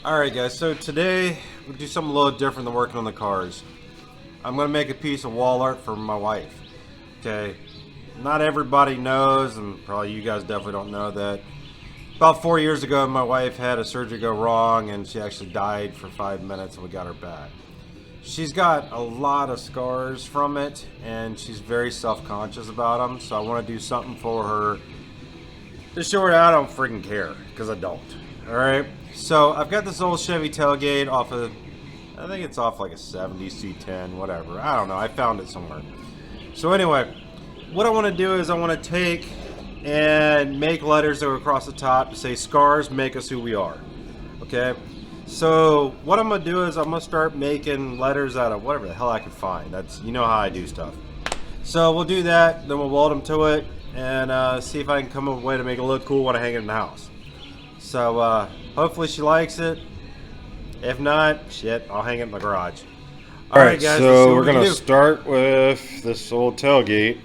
Alright guys, so today we'll do something a little different than working on the cars. I'm going to make a piece of wall art for my wife. Okay, not everybody knows, and probably you guys definitely don't know that about 4 years ago my wife had a surgery go wrong and she actually died for 5 minutes and we got her back. She's got a lot of scars from it and she's very self-conscious about them, so I want to do something for her to show her I don't freaking care, because I don't. Alright, so I've got this old Chevy tailgate off of, I think it's off like a 70 C10, whatever. I don't know, I found it somewhere. So anyway, what I want to do is I want to take and make letters that go across the top to say scars make us who we are. Okay, so what I'm going to do is I'm going to start making letters out of whatever the hell I can find. That's, you know how I do stuff. So we'll do that, then we'll weld them to it and see if I can come up with a way to make it look cool when I hang it in the house. So hopefully she likes it. If not, shit, I'll hang it in my garage. Alright guys, so we're going to start with this old tailgate.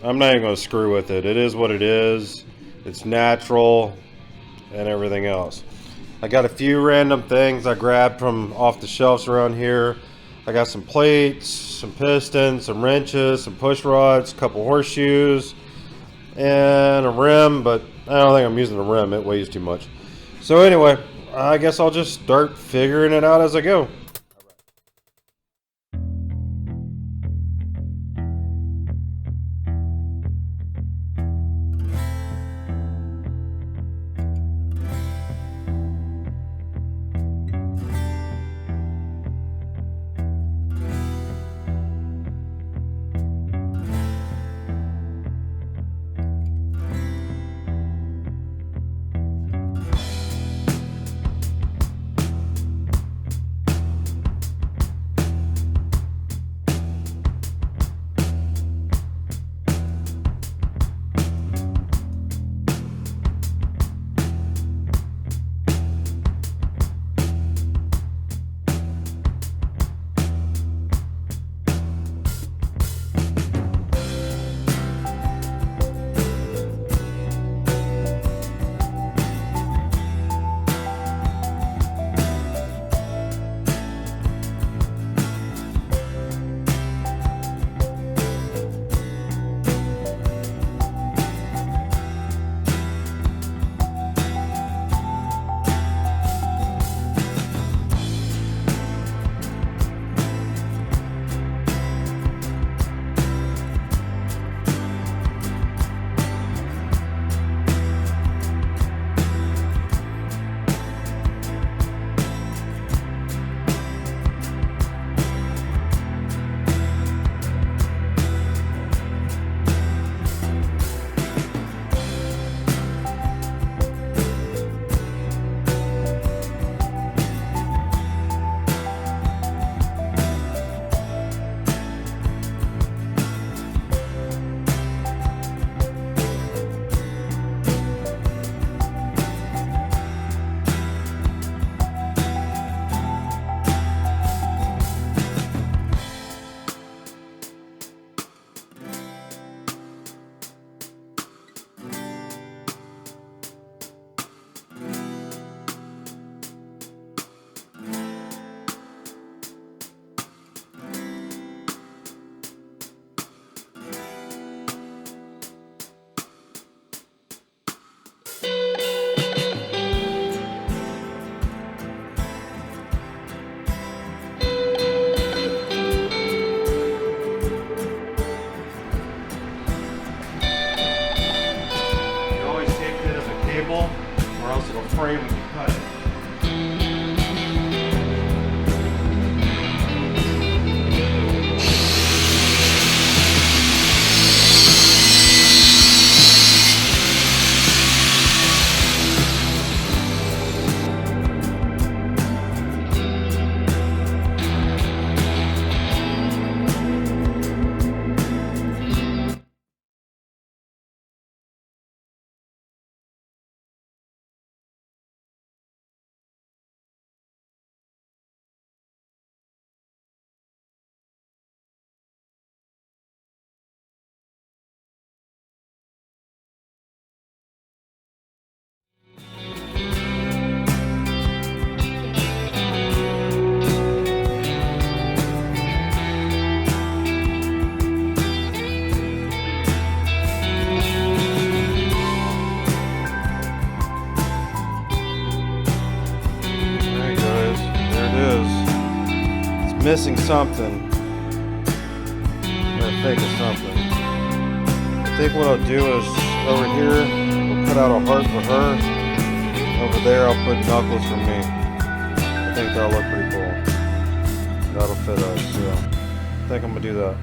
I'm not even going to screw with it. It is what it is. It's natural and everything else. I got a few random things I grabbed from off the shelves around here. I got some plates, some pistons, some wrenches, some push rods, a couple horseshoes, and a rim, but I don't think I'm using a rim. It weighs too much. So anyway, I guess I'll just start figuring it out as I go. Or else it'll frame when you cut it. missing something. I'm gonna think of something. I think what I'll do is over here we'll put out a heart for her. Over there I'll put knuckles for me. I think that'll look pretty cool. That'll fit us, so I think I'm gonna do that.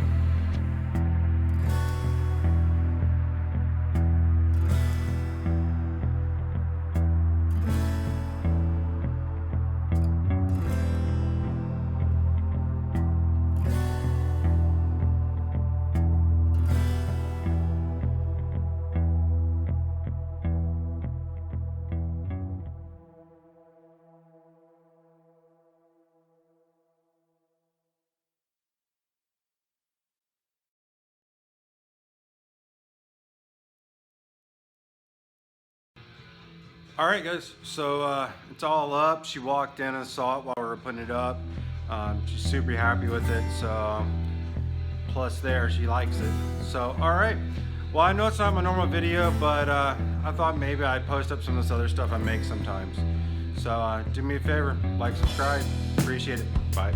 All right, guys, so it's all up. She walked in and saw it while we were putting it up. She's super happy with it, so plus there, she likes it. So, all right. Well, I know it's not my normal video, but I thought maybe I'd post up some of this other stuff I make sometimes. So do me a favor, like, subscribe. Appreciate it. Bye.